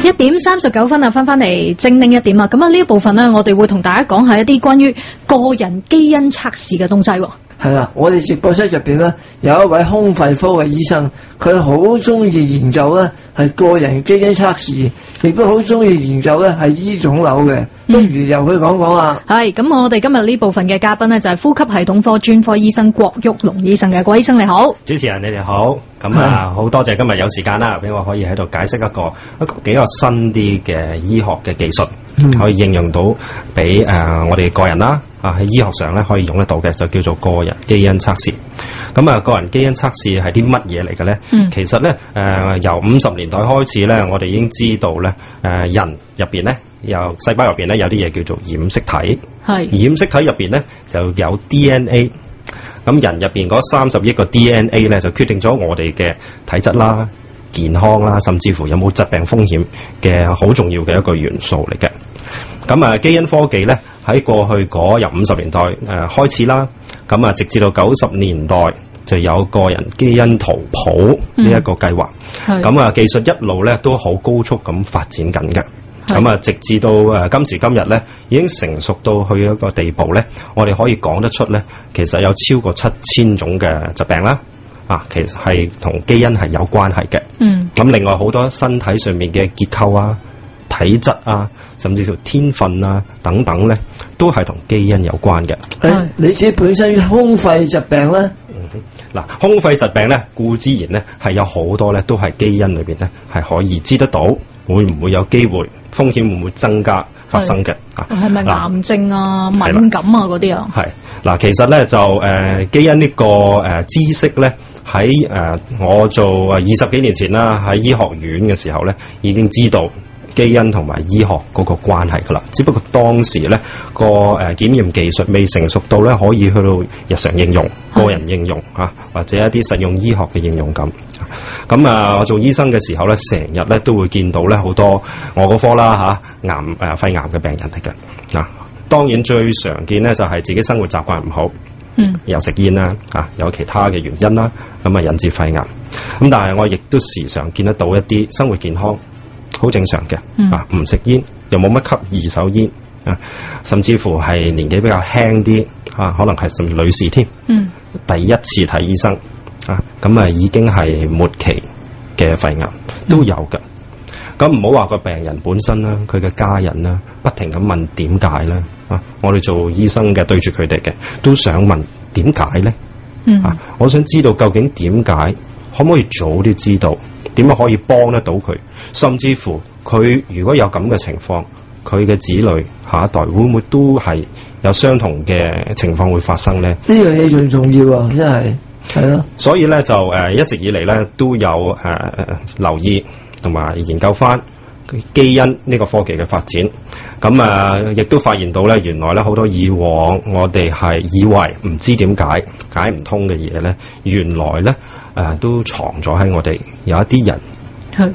1:39翻嚟精靈一點啊！咁啊呢一部分呢，我哋會同大家講下一啲關於個人基因測試嘅東西喎。係啦，我哋直播室入邊咧有一位胸肺科嘅醫生，佢好中意研究咧係個人基因測試，亦都好中意研究咧係醫腫瘤嘅。不如由佢講講啦。係咁，我哋今日呢部分嘅嘉賓呢，就係呼吸系統科專科醫生郭旭龍醫生嘅。郭醫生你好，主持人你哋好。咁好多謝今日有時間啦，俾我可以喺度解釋一個比較新啲嘅醫學嘅技術，可以應用到俾我哋個人啦。喺醫學上咧可以用得到嘅就叫做個人基因測試。咁個人基因測試係啲乜嘢嚟嘅咧？其實咧由50年代開始咧，我哋已經知道咧人入邊咧有細胞入邊咧有啲嘢叫做染色體。係染色體入邊咧就有 DNA。咁人入邊嗰30億個 DNA 咧就決定咗我哋嘅體質啦、健康啦，甚至乎有冇疾病風險嘅好重要嘅一個元素嚟嘅。咁基因科技咧喺過去嗰由50年代開始啦，咁直至到90年代就有個人基因圖譜呢一個計劃。咁技術一路咧都好高速咁發展緊嘅。咁直至到今時今日咧，已經成熟到去一個地步咧，我哋可以講得出咧，其實有超過7000種嘅疾病啦，其實係同基因係有關係嘅。咁另外好多身體上面嘅結構啊、體質啊，甚至乎天分啊等等咧，都係同基因有關嘅。你自己本身胸肺疾病咧？嗱，胸肺疾病咧，固之然咧係有好多咧，都係基因裏邊咧係可以知得到，會唔會有機會風險會唔會增加發生嘅？係咪癌症啊、敏感啊嗰啲啊？係嗱，其實咧就基因呢個知識咧喺我做20幾年前啦，喺醫學院嘅時候咧已經知道基因同埋醫學嗰個關係噶啦，只不過當時咧個檢驗技術未成熟到咧可以去到日常應用、個人應用或者一啲實用醫學嘅應用咁。咁我做醫生嘅時候咧，成日咧都會見到咧好多我嗰科啦肺癌嘅病人嚟嘅。當然最常見咧就係自己生活習慣唔好，又食煙啦，有其他嘅原因啦，咁引致肺癌。咁但係我亦都時常見得到一啲生活健康好正常嘅，唔食煙又冇乜吸二手煙，甚至乎係年紀比較輕啲，可能係甚至女士添，第一次睇醫生，咁已經係末期嘅肺癌都有嘅。咁唔好話個病人本身啦，佢嘅家人啦，不停咁問點解咧？我哋做醫生嘅對住佢哋嘅，都想問點解咧？我想知道究竟點解，可唔可以早啲知道？點樣可以幫得到佢？甚至乎佢如果有咁嘅情況，佢嘅子女下一代會唔會都係有相同嘅情況會發生呢？呢樣嘢最重要啊！真係係咯。所以咧就一直以嚟咧都有留意同埋研究翻基因呢個科技嘅發展。咁亦都發現到咧，原來咧好多以往我哋係以為唔知點解解唔通嘅嘢咧，原來咧都藏咗喺我哋有一啲人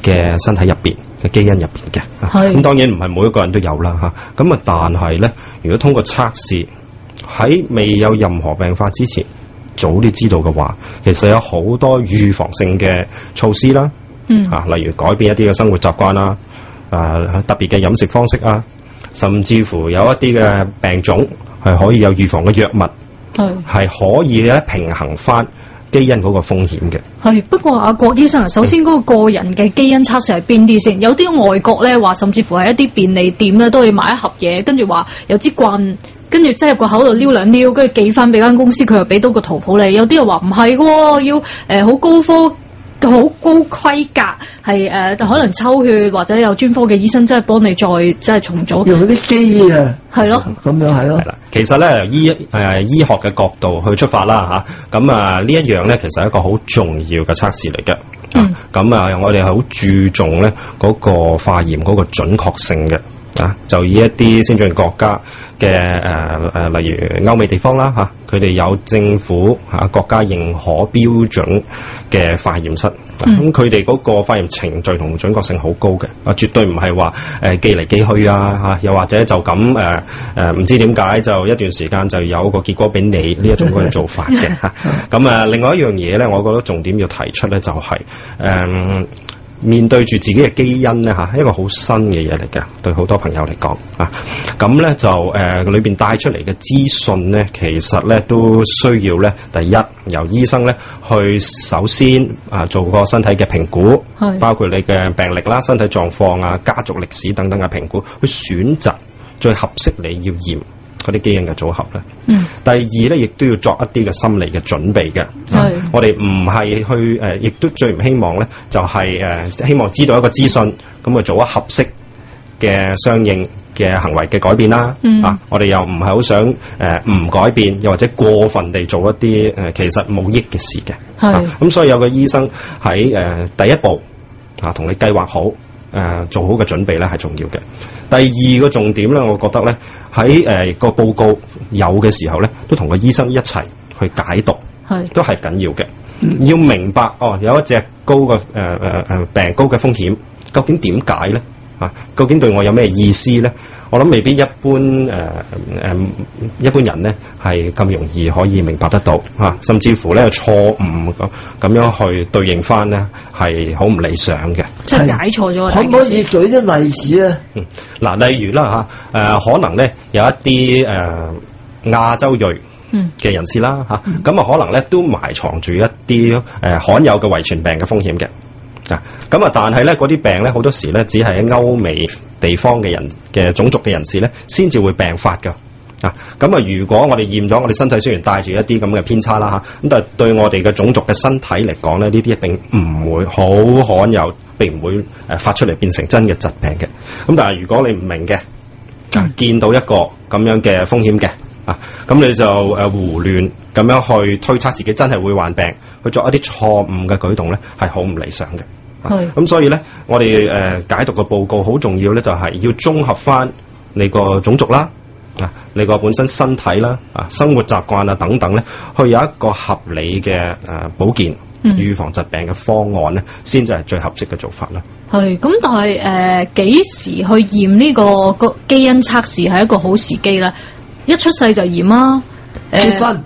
嘅身體入邊嘅基因入邊嘅。咁當然唔係每一個人都有啦嚇。咁但係咧，如果通過測試喺未有任何病發之前早啲知道嘅話，其實有好多預防性嘅措施啦。例如改變一啲嘅生活習慣啦，特別嘅飲食方式啊，甚至乎有一啲嘅病種係可以有預防嘅藥物，係可以咧平衡翻基因嗰個風險嘅。係，不過郭醫生，首先嗰個人嘅基因測試係邊啲先？有啲外國咧話，甚至乎係一啲便利店咧都要買一盒嘢，跟住話有支棍，跟住擠入個口度撩兩撩，跟住寄翻俾間公司，佢又俾到個圖譜你。有啲又話唔係喎，要好高科。好高規格，係可能抽血或者有專科嘅醫生真係幫你再重組用啲機啊，係咯，咁樣係咯。係啦，其實咧由醫學嘅角度去出發啦嚇，咁呢一樣咧其實係一個好重要嘅測試嚟嘅。咁我哋係好注重咧嗰個化驗嗰個準確性嘅。就以一啲先進國家嘅例如歐美地方啦嚇，佢哋有政府國家認可標準嘅化驗室，咁佢哋嗰個化驗程序同準確性好高嘅，絕對唔係話寄嚟寄去啊，又或者就咁唔知點解就一段時間就有個結果俾你呢一種嗰種做法嘅嚇。咁另外一樣嘢咧，我覺得重點要提出咧就係面對住自己嘅基因咧一個好新嘅嘢嚟嘅，對好多朋友嚟講咁咧就裏邊帶出嚟嘅資訊咧，其實咧都需要咧，第一由醫生咧去首先做個身體嘅評估，包括你嘅病歷啦、身體狀況家族歷史等等嘅評估，去選擇最合適你要驗嗰啲基因嘅組合咧。第二咧，亦都要作一啲嘅心理嘅準備嘅。我哋唔係去亦都最唔希望咧，就係希望知道一個資訊，咁去做一合適嘅相應嘅行為嘅改變啦。我哋又唔係好想唔改變，又或者過分地做一啲其實冇益嘅事嘅。咁所以有個醫生喺第一步同你計劃好。做好嘅準備咧係重要嘅。第二個重點咧，我覺得咧喺個報告有嘅時候咧，都同個醫生一齊去解讀，都係緊要嘅。要明白有一隻高嘅病高嘅風險，究竟點解咧？究竟對我有咩意思咧？我諗未必一般一般人咧係咁容易可以明白得到甚至乎咧錯誤咁樣去對應翻咧係好唔理想嘅，即係解錯咗。可唔可以舉啲例子咧？例如啦可能咧有一啲亞洲裔嘅人士啦咁可能咧都埋藏住一啲罕有嘅遺傳病嘅風險嘅。但係咧嗰啲病咧好多時咧只係喺歐美地方嘅人嘅種族嘅人士咧先至會病發㗎。如果我哋驗咗，我哋身體雖然帶住一啲咁嘅偏差啦咁但係對我哋嘅種族嘅身體嚟講咧，呢啲一定唔會好罕有，並唔會發出嚟變成真嘅疾病嘅。但係如果你唔明嘅見到一個咁樣嘅風險嘅咁你就胡亂咁樣去推測自己真係會患病，去作一啲錯誤嘅舉動咧，係好唔理想嘅。咁所以咧，我哋解讀嘅報告好重要咧，就係要綜合翻你個種族啦，你個本身身體啦，生活習慣等等咧，去有一個合理嘅保健、預防疾病嘅方案咧，先至係最合適嘅做法啦。咁，但係幾時去驗呢個基因測試係一個好時機咧？一出世就驗結婚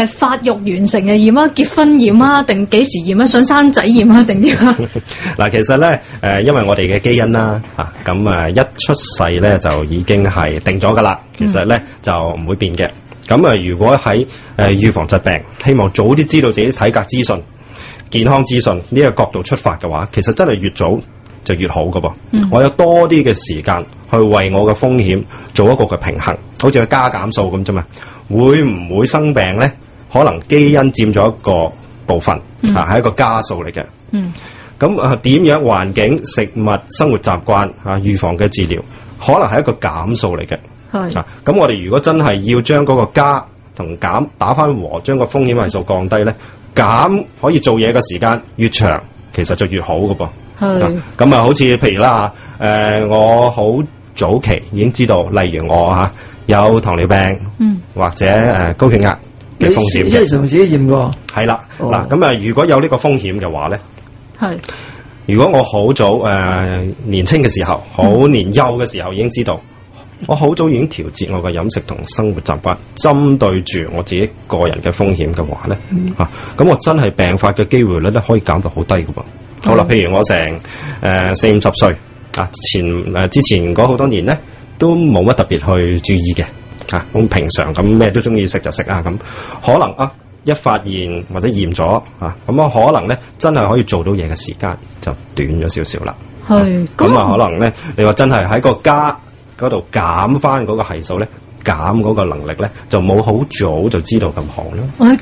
發育完成就驗結婚驗定幾時驗想生仔驗定點其實咧因為我哋嘅基因啦咁一出世咧就已經係定咗噶啦，其實咧就唔會變嘅。咁如果喺預防疾病，希望早啲知道自己體格資訊、健康資訊呢個角度出發嘅話，其實真係越早就越好噶噃。我有多啲嘅時間去為我嘅風險做一個嘅平衡，好似個加減數咁啫嘛。會唔會生病咧？可能基因佔咗一個部分，係一個加數嚟嘅。咁點樣環境、食物、生活習慣預防嘅治療，可能係一個減數嚟嘅。咁我哋如果真係要將嗰個加同減打返和，將個風險係數降低咧，減可以做嘢嘅時間越長，其實就越好㗎噃。咁好似譬如啦我好早期已經知道，例如我有糖尿病，或者高血壓嘅風險嘅。即係從自己驗過。係啦，咁如果有呢個風險嘅話咧，如果我好早年青嘅時候，好年幼嘅時候已經知道，我好早已經調節我嘅飲食同生活習慣，針對住我自己個人嘅風險嘅話咧，咁我真係病發嘅機會率咧可以減到好低㗎噃。好啦，譬如我成40-50歲之前嗰好多年咧，都冇乜特別去注意嘅咁平常咁咩都中意食就食咁可能一發現或者驗咗咁可能咧真係可以做到嘢嘅時間就短咗少少啦。咁可能咧你話真係喺個加嗰度減翻嗰個係數咧，減嗰個能力咧就冇好早就知道咁好啦。